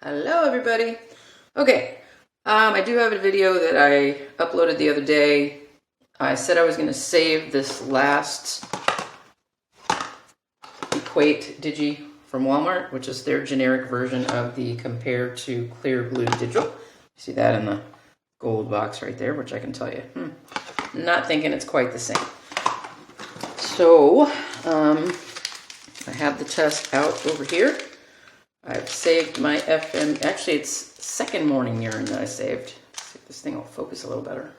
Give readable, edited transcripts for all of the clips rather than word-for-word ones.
Hello everybody. Okay, I do have a video that I uploaded the other day. I said I was going to save this last Equate Digi from Walmart, which is their generic version of the Compare to Clear Blue Digital. You see that in the gold box right there, which I can tell you, not thinking it's quite the same. So, I have the test out over here. I've saved my actually it's second morning urine that I saved. Let's see if this thing will focus a little better.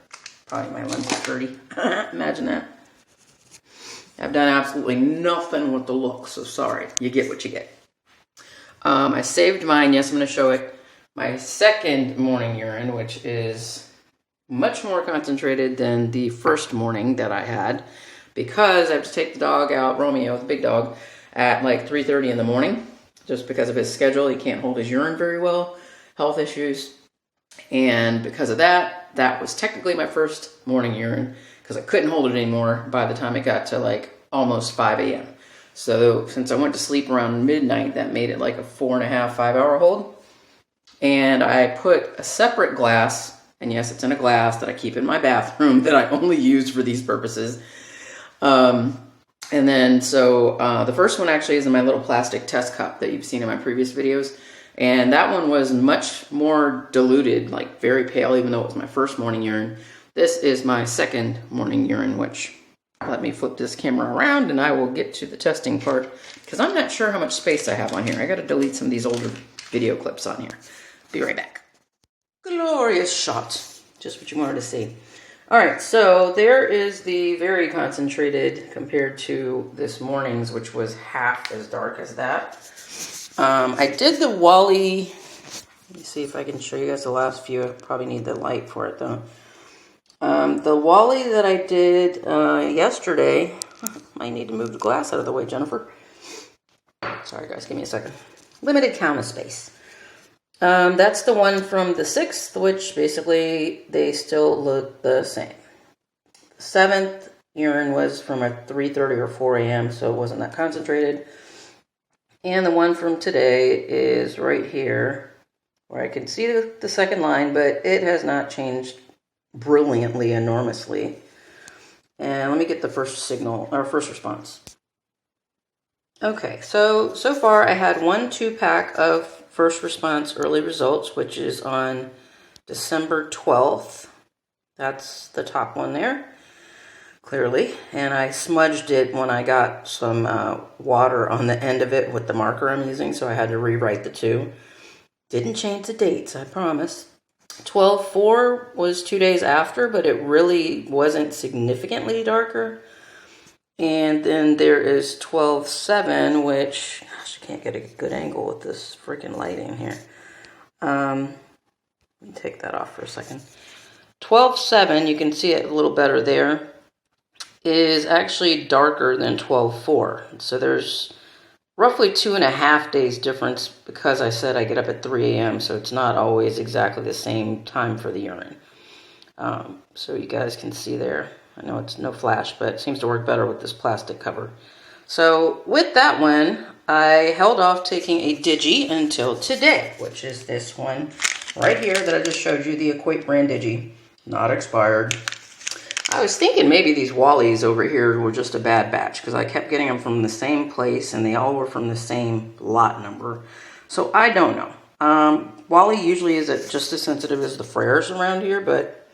Probably my lens is dirty. Imagine that. I've done absolutely nothing with the look, so sorry. You get what you get. I saved mine. Yes, I'm going to show it. My second morning urine, which is much more concentrated than the first morning that I had, because I have to take the dog out, Romeo, the big dog, at like 3:30 in the morning. Just because of his schedule, he can't hold his urine very well, health issues. And because of that, that was technically my first morning urine because I couldn't hold it anymore by the time it got to like almost 5 a.m. So since I went to sleep around midnight, that made it like a 4.5, 5 hour hold. And I put a separate glass, and yes, it's in a glass that I keep in my bathroom that I only use for these purposes. And then, so the first one actually is in my little plastic test cup that you've seen in my previous videos. And that one was much more diluted, like very pale, even though it was my first morning urine. This is my second morning urine, which, let me flip this camera around and I will get to the testing part, because I'm not sure how much space I have on here. I got to delete some of these older video clips on here. Be right back. Glorious shot. Just what you wanted to see. All right, so there is the very concentrated compared to this morning's, which was half as dark as that. I did the Wally. Let me see if I can show you guys the last few. I probably need the light for it, though. The Wally that I did yesterday. Might need to move the glass out of the way, Jennifer. Sorry, guys, give me a second. Limited count of space. That's the one from the 6th, which basically they still look the same. The 7th urine was from a 3:30 or 4 a.m., so it wasn't that concentrated. And the one from today is right here, where I can see the second line, but it has not changed brilliantly, enormously. And let me get the first signal, or first response. Okay, so far I had 1 2-pack of first response early results, which is on December 12th. That's the top one there, clearly. And I smudged it when I got some water on the end of it with the marker I'm using, so I had to rewrite the 2. Didn't change the dates, I promise. 12/4 was 2 days after, but it really wasn't significantly darker. And then there is 12/7, which, gosh, I can't get a good angle with this freaking lighting here. Let me take that off for a second. 12/7, you can see it a little better there, is actually darker than 12/4. So there's roughly 2.5 days difference, because I said I get up at 3 a.m., so it's not always exactly the same time for the urine. So you guys can see there. I know it's no flash, but it seems to work better with this plastic cover. So with that one, I held off taking a Digi until today, which is this one right here that I just showed you, the Equate brand Digi, not expired. I was thinking maybe these Wallies over here were just a bad batch, because I kept getting them from the same place, and they all were from the same lot number. So I don't know. Wally usually is just as sensitive as the FRERs around here, but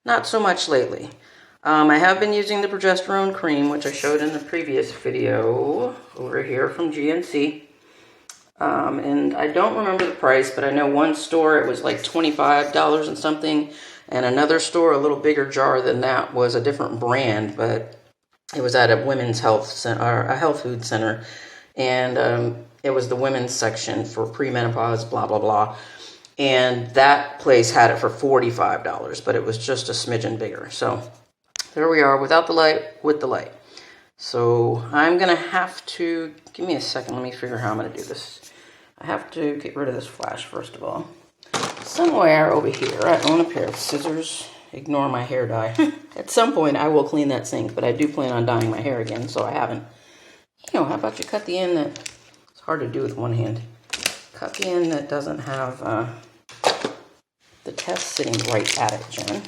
not so much lately. I have been using the progesterone cream, which I showed in the previous video over here from GNC. And I don't remember the price, but I know one store it was like $25 and something, and another store, a little bigger jar than that, was a different brand, but it was at a women's health center, or a health food center, and it was the women's section for premenopause, blah, blah, blah. And that place had it for $45, but it was just a smidgen bigger. So there we are, without the light, with the light. So I'm going to have to, give me a second, let me figure out how I'm going to do this. I have to get rid of this flash, first of all. Somewhere over here, I own a pair of scissors. Ignore my hair dye. At some point, I will clean that sink, but I do plan on dyeing my hair again, so I haven't. You know, how about you cut the end? It's hard to do with one hand. copy-in that doesn't have the test sitting right at it, Jen.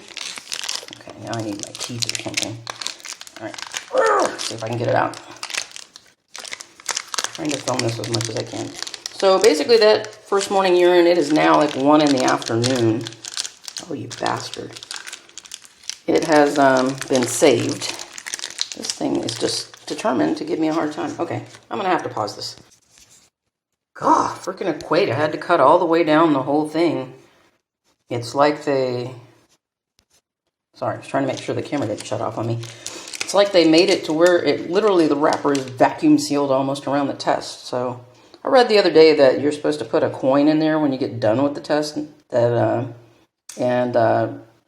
Okay, now I need my teeth or something. All right, let's see if I can get it out. I'm trying to film this as much as I can. So basically that first morning urine, it is now like 1 in the afternoon. Oh, you bastard. It has been saved. This thing is just determined to give me a hard time. Okay, I'm gonna have to pause this. God, freaking Equate. I had to cut all the way down the whole thing. It's like they... Sorry, I was trying to make sure the camera didn't shut off on me. It's like they made it to where it literally, the wrapper is vacuum sealed almost around the test. So I read the other day that you're supposed to put a coin in there when you get done with the test and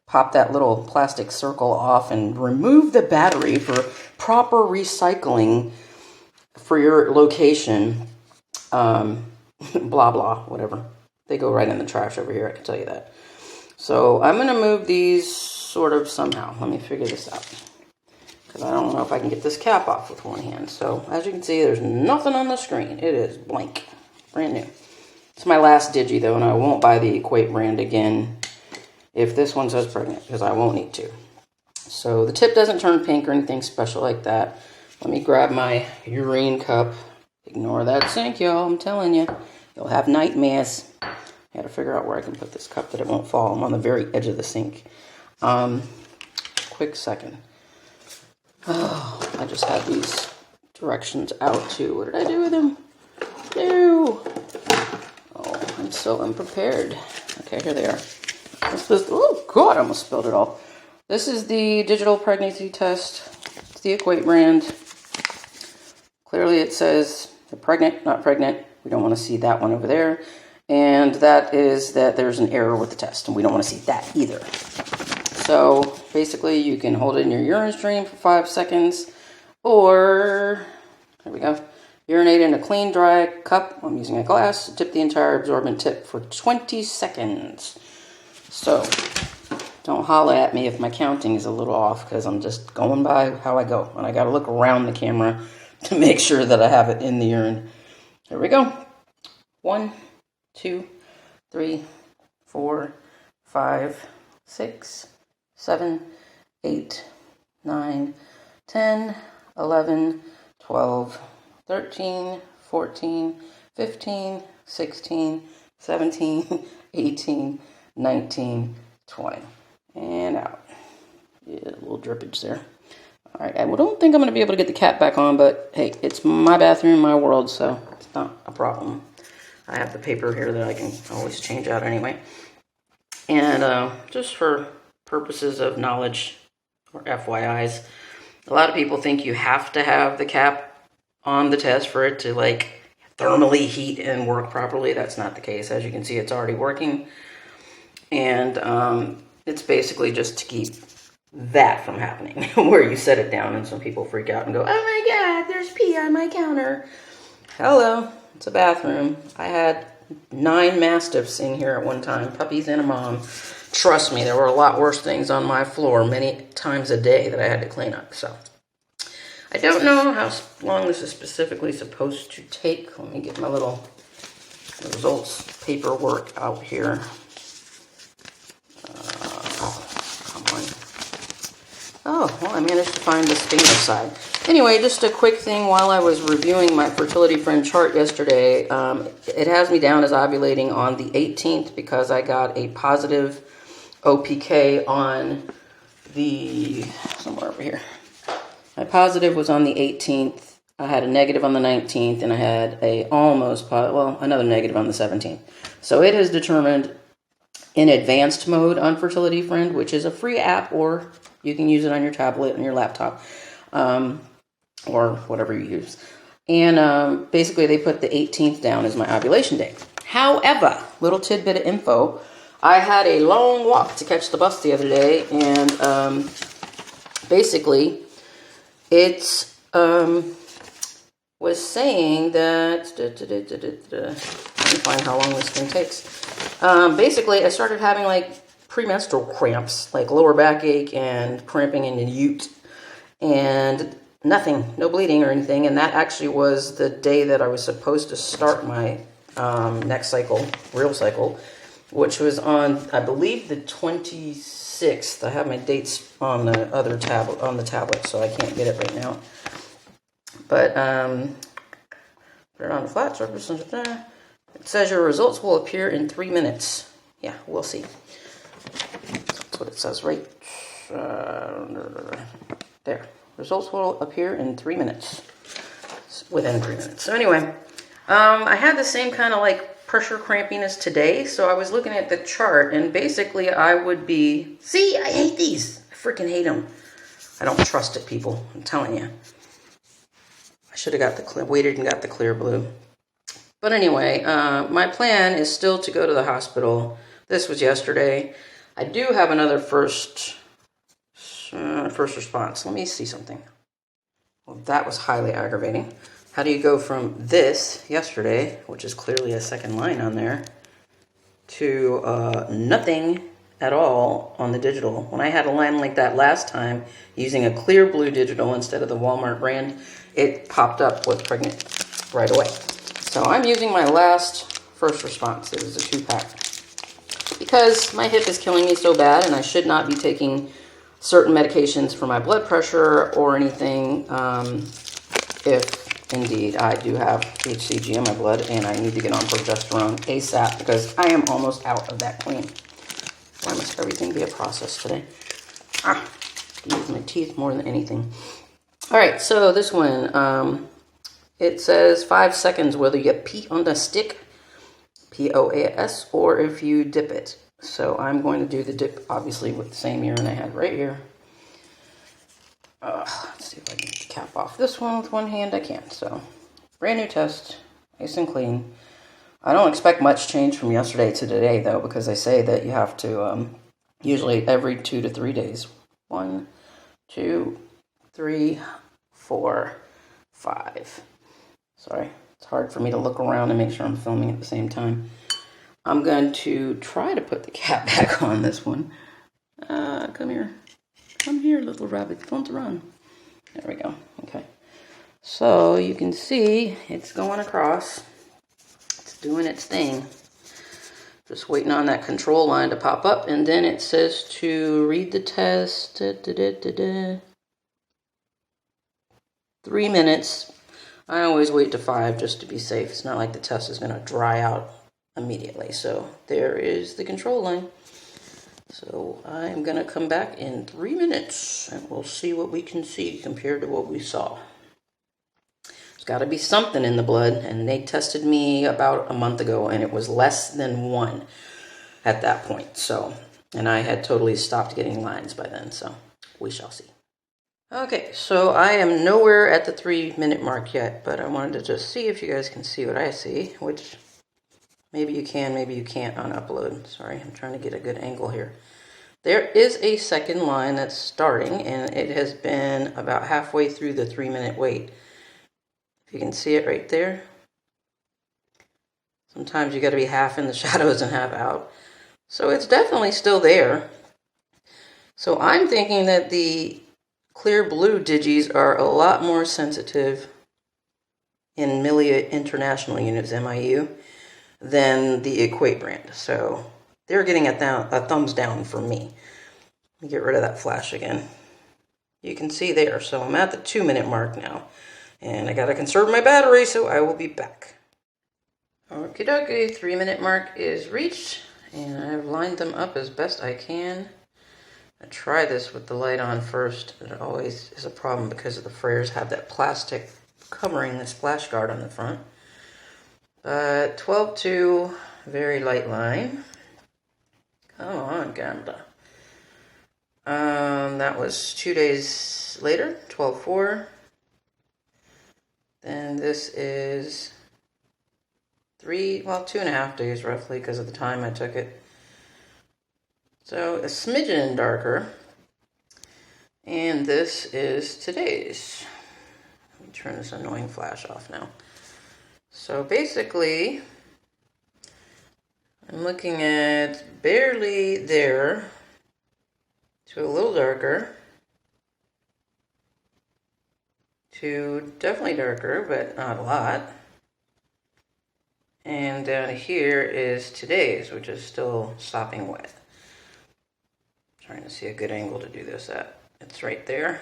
pop that little plastic circle off and remove the battery for proper recycling for your location. Blah, blah, whatever. They go right in the trash over here, I can tell you that. So I'm going to move these sort of somehow. Let me figure this out. Because I don't know if I can get this cap off with one hand. So as you can see, there's nothing on the screen. It is blank. Brand new. It's my last Digi though, and I won't buy the Equate brand again if this one says pregnant, because I won't need to. So the tip doesn't turn pink or anything special like that. Let me grab my urine cup. Ignore that sink, y'all. I'm telling you. You'll have nightmares. I got to figure out where I can put this cup that it won't fall. I'm on the very edge of the sink. Quick second. Oh, I just had these directions out too. What did I do with them? No. Oh, I'm so unprepared. Okay, here they are. Oh, God, I almost spilled it all. This is the digital pregnancy test. It's the Equate brand. Clearly it says they're pregnant, not pregnant. We don't want to see that one over there. And that is that there's an error with the test, and we don't want to see that either. So basically you can hold it in your urine stream for 5 seconds, or, there we go, urinate in a clean, dry cup. I'm using a glass. Dip the entire absorbent tip for 20 seconds. So don't holla at me if my counting is a little off, because I'm just going by how I go. And I got to look around the camera to make sure that I have it in the urine. Here we go. 1, 2, 3, 4, 5, 6, 7, 8, 9, 10, 11, 12, 13, 14, 15, 16, 17, 18, 19, 20. And out. Yeah, a little drippage there. All right, I don't think I'm going to be able to get the cap back on, but hey, it's my bathroom, my world, so it's not a problem. I have the paper here that I can always change out anyway. And just for purposes of knowledge, or FYIs, a lot of people think you have to have the cap on the test for it to like thermally heat and work properly. That's not the case. As you can see, it's already working. And it's basically just to keep that from happening, where you set it down and some people freak out and go, oh my God, there's pee on my counter. Hello, it's a bathroom. I had 9 mastiffs in here at one time, puppies and a mom. Trust me, there were a lot worse things on my floor many times a day that I had to clean up. So I don't know how long this is specifically supposed to take. Let me get my little results paperwork out here. Oh, well, I managed to find the stainer side. Anyway, just a quick thing while I was reviewing my fertility friend chart yesterday. It has me down as ovulating on the 18th because I got a positive OPK on the, somewhere over here. My positive was on the 18th. I had a negative on the 19th, and I had a almost, another negative on the 17th. So it is determined in advanced mode on Fertility Friend, which is a free app, or you can use it on your tablet and your laptop, or whatever you use. And basically they put the 18th down as my ovulation date. However, little tidbit of info, I had a long walk to catch the bus the other day, and basically it's was saying that, let me find how long this thing takes. Basically, I started having like premenstrual cramps, like lower backache and cramping in the ute, and nothing, no bleeding or anything. And that actually was the day that I was supposed to start my next cycle, real cycle, which was on, I believe, the 26th. I have my dates on the other tablet, so I can't get it right now. But put it on the flat surface. It says your results will appear in 3 minutes. Yeah, we'll see. That's what it says right there. Results will appear in 3 minutes. Within 3 minutes. So anyway, I had the same kind of like pressure crampiness today. So I was looking at the chart, and basically I would be, see, I hate these. I freaking hate them. I don't trust it, people. I'm telling you. I should have got the waited and got the clear blue. But anyway, my plan is still to go to the hospital. This was yesterday. I do have another first response. Let me see something. Well, that was highly aggravating. How do you go from this yesterday, which is clearly a second line on there, to nothing at all on the digital? When I had a line like that last time, using a clear blue digital instead of the Walmart brand, it popped up with pregnant right away. So I'm using my last first response. It was a 2-pack. Because my hip is killing me so bad, and I should not be taking certain medications for my blood pressure or anything, if indeed I do have HCG in my blood and I need to get on progesterone ASAP, because I am almost out of that queen. Why must everything be a process today? Use my teeth more than anything. All right, so this one, it says 5 seconds whether you pee on the stick, POAS, or if you dip it. So I'm going to do the dip, obviously, with the same urine I had right here. Let's see if I can cap off this one with one hand. I can. So, brand new test, nice and clean. I don't expect much change from yesterday to today, though, because they say that you have to, usually every 2 to 3 days. 1, 2, 3, 4, 5. Sorry, it's hard for me to look around and make sure I'm filming at the same time. I'm going to try to put the cap back on this one. Come here. Come here, little rabbit. Don't run. There we go. Okay. So you can see it's going across. It's doing its thing. Just waiting on that control line to pop up. And then it says to read the test. 3 minutes. I always wait to 5 just to be safe. It's not like the test is going to dry out immediately. So there is the control line. So I'm going to come back in 3 minutes and we'll see what we can see compared to what we saw. There's got to be something in the blood, and they tested me about a month ago and it was less than 1 at that point. So, and I had totally stopped getting lines by then, so we shall see. Okay, so I am nowhere at the 3 minute mark yet, but I wanted to just see if you guys can see what I see, which maybe you can, maybe you can't on upload. Sorry, I'm trying to get a good angle here. There is a second line that's starting, and it has been about halfway through the 3 minute wait. If you can see it right there. Sometimes you got to be half in the shadows and half out. So it's definitely still there. So I'm thinking that the clear blue digis are a lot more sensitive in milli international units, MIU, than the Equate brand. So they're getting a thumbs down for me. Let me get rid of that flash again. You can see there. So I'm at the 2 minute mark now. And I gotta conserve my battery, so I will be back. Okie dokie, 3 minute mark is reached. And I've lined them up as best I can. I try this with the light on first. It always is a problem because the FRERs have that plastic covering the splash guard on the front. 12-2, very light line. Come on, Gamba. That was 2 days later, 12-4. Then this is 2.5 days roughly because of the time I took it. So a smidgen darker. And this is today's. Let me turn this annoying flash off now. So basically, I'm looking at barely there to a little darker to definitely darker, but not a lot. And down here is today's, which is still sopping wet. Trying to see a good angle to do this at. It's right there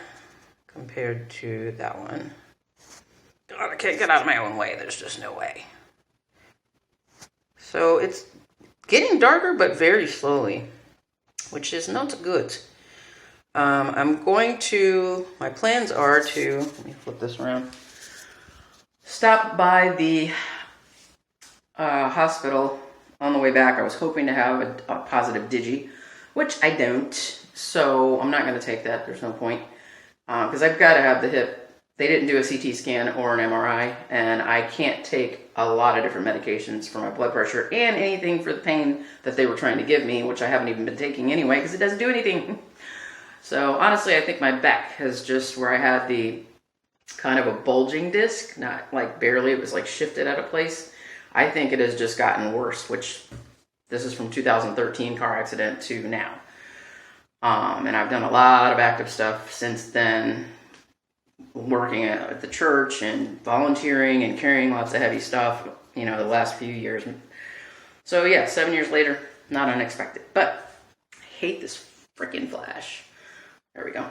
compared to that one. God, I can't get out of my own way. There's just no way. So it's getting darker, but very slowly, which is not good. I'm going to, my plans are to, let me flip this around, stop by the hospital on the way back. I was hoping to have a positive Digi, which I don't, so I'm not going to take that. There's no point, because I've got to have the hip. They didn't do a CT scan or an MRI, and I can't take a lot of different medications for my blood pressure and anything for the pain that they were trying to give me, which I haven't even been taking anyway, because it doesn't do anything. So honestly, I think my back has just, where I had the kind of a bulging disc, not like barely, it was like shifted out of place. I think it has just gotten worse, which this is from 2013 car accident to now. And I've done a lot of active stuff since then, working at the church and volunteering and carrying lots of heavy stuff, you know, the last few years. So yeah, 7 years later, not unexpected, but I hate this freaking flash. There we go.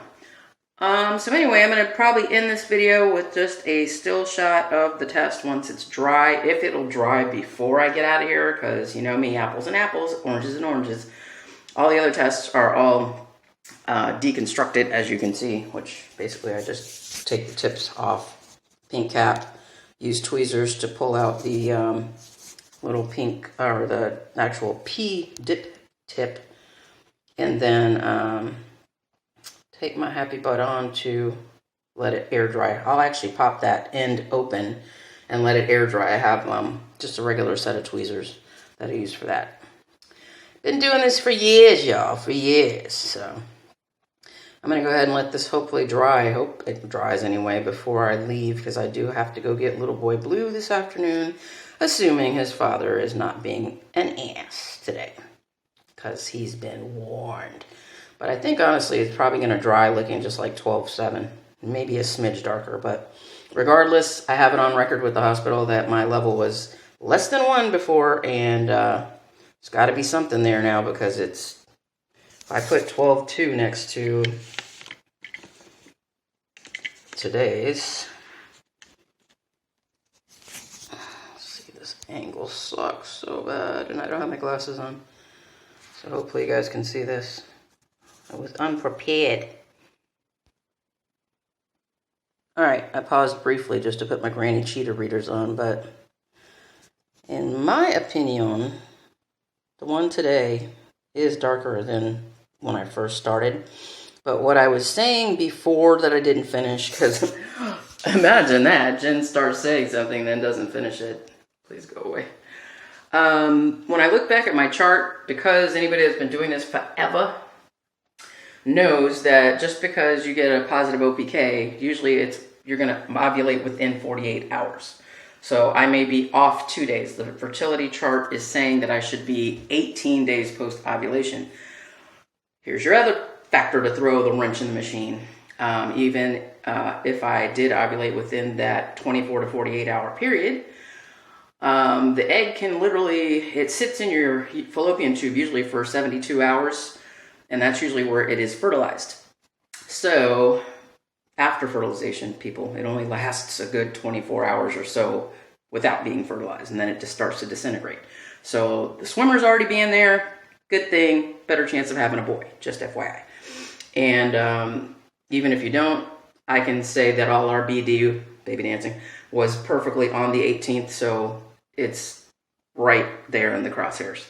So anyway, I'm going to probably end this video with just a still shot of the test once it's dry, if it'll dry before I get out of here, because you know me, apples and apples, oranges and oranges. All the other tests are all deconstructed, as you can see, which basically I just take the tips off, pink cap, use tweezers to pull out the little pink, or the actual P dip tip, and then take my happy butt on to let it air dry. I'll actually pop that end open and let it air dry. I have just a regular set of tweezers that I use for that. Been doing this for years, y'all, for years. So I'm going to go ahead and let this hopefully dry. I hope it dries anyway before I leave, because I do have to go get little boy Blue this afternoon, assuming his father is not being an ass today, because he's been warned. But I think, honestly, it's probably going to dry looking just like 12/7, maybe a smidge darker. But regardless, I have it on record with the hospital that my level was less than 1 before, and it's got to be something there now, because it's, if I put 12/2 next to today's, let's see, this angle sucks so bad, and I don't have my glasses on, so hopefully you guys can see this. I was unprepared. Alright, I paused briefly just to put my granny cheetah readers on, but in my opinion, the one today is darker than when I first started. But what I was saying before that I didn't finish, because imagine that, Jen starts saying something then doesn't finish it. Please go away. When I look back at my chart, because anybody that's been doing this forever knows that just because you get a positive OPK, usually you're going to ovulate within 48 hours. So I may be off 2 days. The fertility chart is saying that I should be 18 days post-ovulation. Here's your other factor to throw the wrench in the machine. Even if I did ovulate within that 24 to 48 hour period, the egg can literally, it sits in your fallopian tube usually for 72 hours. And that's usually where it is fertilized. So after fertilization, people, it only lasts a good 24 hours or so without being fertilized, and then it just starts to disintegrate. So the swimmer's already being there, good thing, better chance of having a boy, just FYI. And even if you don't, I can say that all our BD, baby dancing, was perfectly on the 18th, so it's right there in the crosshairs.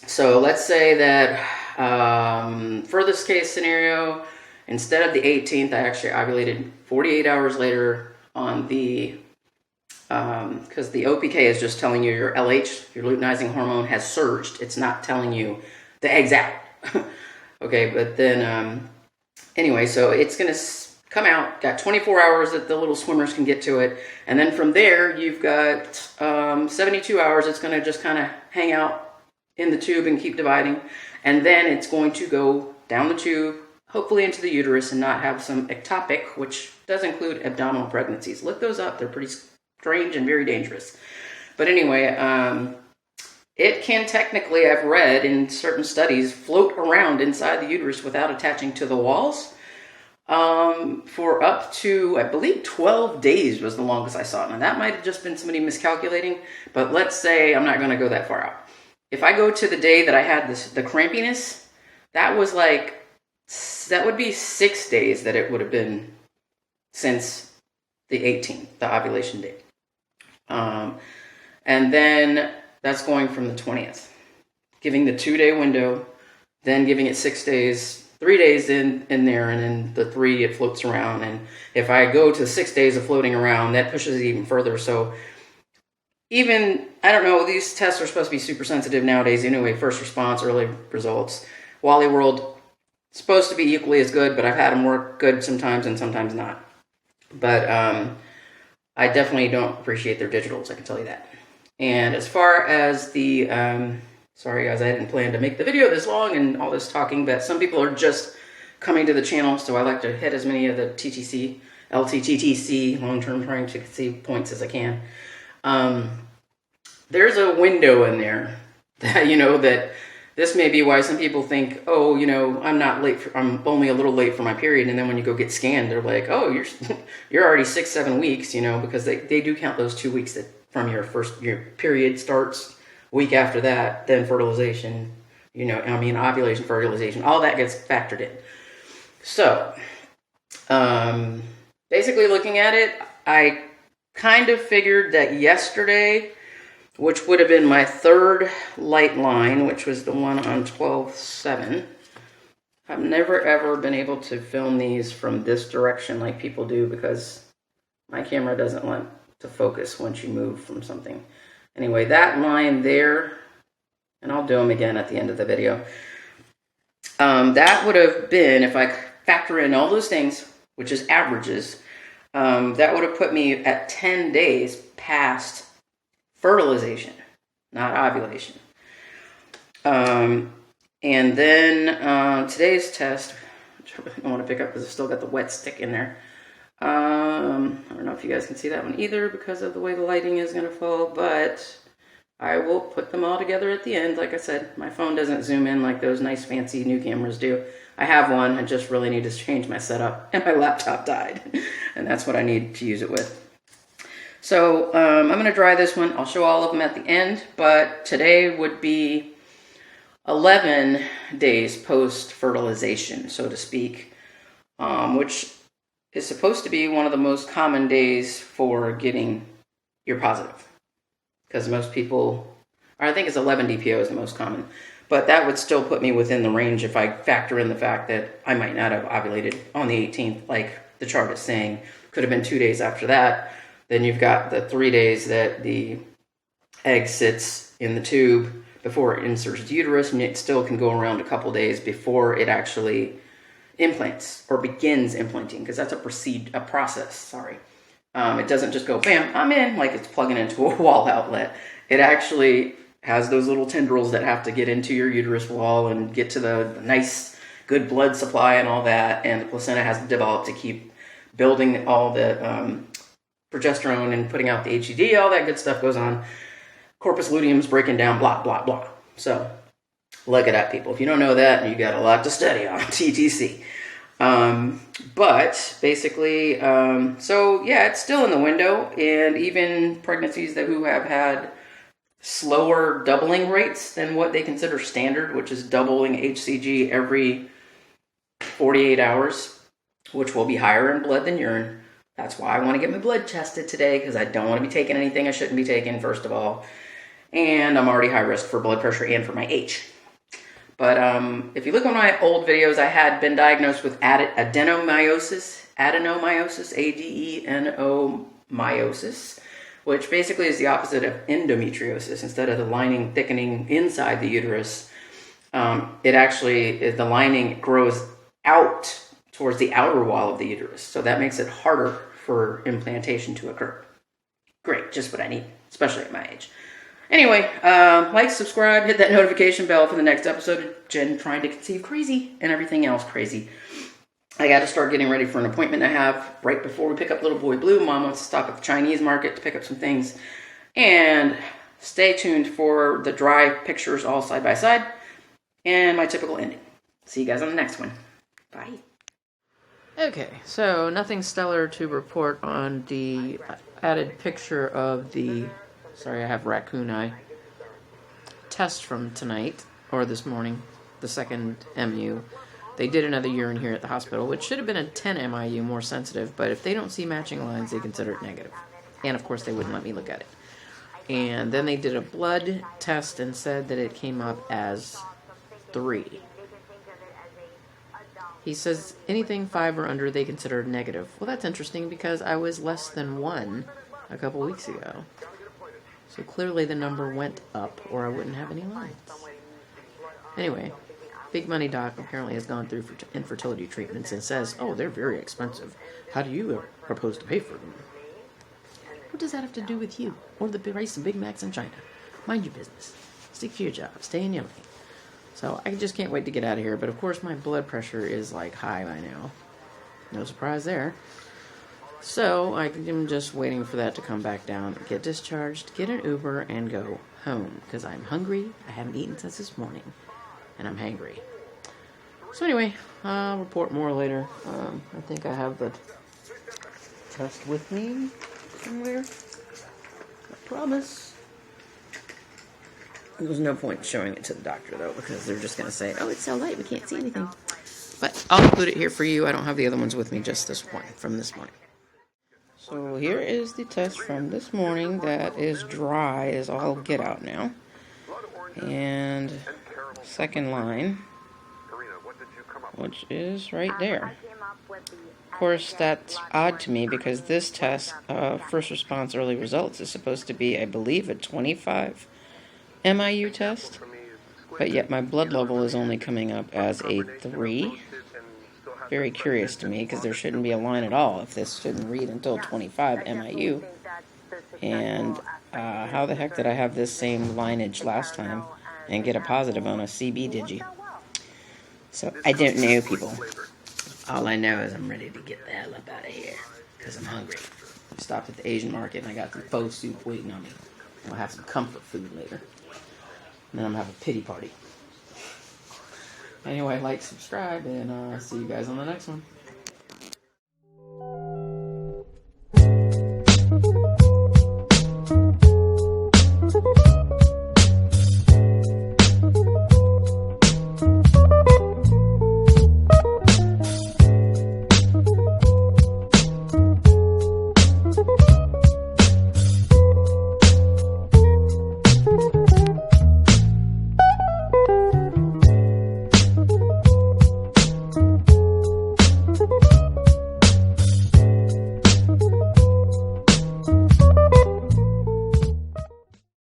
So let's say that for this case scenario, instead of the 18th, I actually ovulated 48 hours later on the, because the OPK is just telling you your LH, your luteinizing hormone, has surged. It's not telling you the egg's out. Okay, but then, anyway, so it's going to come out, got 24 hours that the little swimmers can get to it, and then from there, you've got 72 hours. It's going to just kind of hang out in the tube and keep dividing, and then it's going to go down the tube, hopefully into the uterus, and not have some ectopic, which does include abdominal pregnancies. Look those up. They're pretty strange and very dangerous. But anyway, it can technically, I've read in certain studies, float around inside the uterus without attaching to the walls for up to, I believe, 12 days was the longest I saw it. Now, that might have just been somebody miscalculating, but let's say I'm not going to go that far out. If I go to the day that I had the crampiness, that was like, that would be 6 days that it would have been since the 18th, the ovulation date. And then that's going from the 20th, giving the 2-day window, then giving it 6 days, 3 days in there, and then the 3, it floats around. And if I go to 6 days of floating around, that pushes it even further. So even, I don't know, these tests are supposed to be super sensitive nowadays anyway, first response, early results. Wally World, supposed to be equally as good, but I've had them work good sometimes and sometimes not. But I definitely don't appreciate their digitals, I can tell you that. And as far as the, sorry guys, I didn't plan to make the video this long and all this talking, but some people are just coming to the channel, so I like to hit as many of the TTC, Ltttc, long-term trying to see points as I can. There's a window in there that, you know, that this may be why some people think, oh, you know, I'm only a little late for my period. And then when you go get scanned, they're like, oh, you're already 6-7 weeks, you know, because they do count those 2 weeks that from your period starts, week after that, then fertilization, you know, I mean, ovulation, fertilization, all that gets factored in. So, basically looking at it, I kind of figured that yesterday, which would have been my 3rd light line, which was the one on 12/7. I've never ever been able to film these from this direction like people do because my camera doesn't want to focus once you move from something. Anyway, that line there, and I'll do them again at the end of the video. That would have been, if I factor in all those things, which is averages, that would have put me at 10 days past fertilization, not ovulation. And then today's test, which I really don't want to pick up because it's still got the wet stick in there. I don't know if you guys can see that one either because of the way the lighting is going to fall, but I will put them all together at the end. Like I said, my phone doesn't zoom in like those nice fancy new cameras do. I have one, I just really need to change my setup, and my laptop died, and that's what I need to use it with. So I'm going to dry this one. I'll show all of them at the end, but today would be 11 days post-fertilization, so to speak, which is supposed to be one of the most common days for getting your positive. Because most people, or I think it's 11 DPO is the most common, but that would still put me within the range if I factor in the fact that I might not have ovulated on the 18th, like the chart is saying. Could have been 2 days after that. Then you've got the 3 days that the egg sits in the tube before it inserts the uterus, and it still can go around a couple days before it actually implants or begins implanting, because that's a process, sorry. It doesn't just go, bam, I'm in, like it's plugging into a wall outlet. It actually has those little tendrils that have to get into your uterus wall and get to the nice, good blood supply and all that, and the placenta has to develop to keep building all the progesterone and putting out the HCG, all that good stuff goes on. Corpus luteum's breaking down, blah, blah, blah. So, look at that, people. If you don't know that, you got a lot to study on TTC. But basically, so yeah, it's still in the window, and even pregnancies who have had slower doubling rates than what they consider standard, which is doubling HCG every 48 hours, which will be higher in blood than urine. That's why I want to get my blood tested today, because I don't want to be taking anything I shouldn't be taking, first of all. And I'm already high risk for blood pressure and for my age. But if you look on my old videos, I had been diagnosed with adenomyosis, adenomyosis, which basically is the opposite of endometriosis. Instead of the lining thickening inside the uterus, it actually, the lining grows out towards the outer wall of the uterus. So that makes it harder for implantation to occur. Great, just what I need, especially at my age. Anyway, like, subscribe, hit that notification bell for the next episode of Jen Trying to Conceive Crazy and everything else crazy. I got to start getting ready for an appointment I have right before we pick up little boy Blue. Mom wants to stop at the Chinese market to pick up some things. And stay tuned for the dry pictures all side by side and my typical ending. See you guys on the next one. Bye. Okay, so nothing stellar to report on the added picture of the, sorry I have raccoon eye, test from tonight, or this morning, the second MU. They did another urine here at the hospital, which should have been a 10 MIU, more sensitive, but if they don't see matching lines, they consider it negative. And of course, they wouldn't let me look at it. And then they did a blood test and said that it came up as 3. He says anything 5 or under they consider negative. Well, that's interesting because I was less than 1 a couple weeks ago. So clearly the number went up or I wouldn't have any lines. Anyway, Big Money Doc apparently has gone through infertility treatments and says, oh, they're very expensive. How do you propose to pay for them? What does that have to do with you or the price of Big Macs in China? Mind your business. Stick to your job. Stay in your lane. So I just can't wait to get out of here. But of course my blood pressure is like high by now. No surprise there. So I'm just waiting for that to come back down, get discharged, get an Uber, and go home. Because I'm hungry. I haven't eaten since this morning. And I'm hangry. So anyway, I'll report more later. I think I have the test with me somewhere. I promise. There's no point showing it to the doctor, though, because they're just going to say, oh, it's so light, we can't see anything. But I'll include it here for you. I don't have the other ones with me, just this one from this morning. So here is the test from this morning that is dry as all get out now. And second line, which is right there. Of course, that's odd to me because this test, first response early results, is supposed to be, I believe, a 25 MIU test, but yet my blood level is only coming up as a 3. Very curious to me because there shouldn't be a line at all if this shouldn't read until 25 MIU. And how the heck did I have this same lineage last time and get a positive on a CB Digi? So I don't know, people. All I know is I'm ready to get the hell up out of here because I'm hungry. I stopped at the Asian market and I got some pho soup waiting on me. I'll have some comfort food later. And then I'm going to have a pity party. Anyway, like, subscribe, and see you guys on the next one.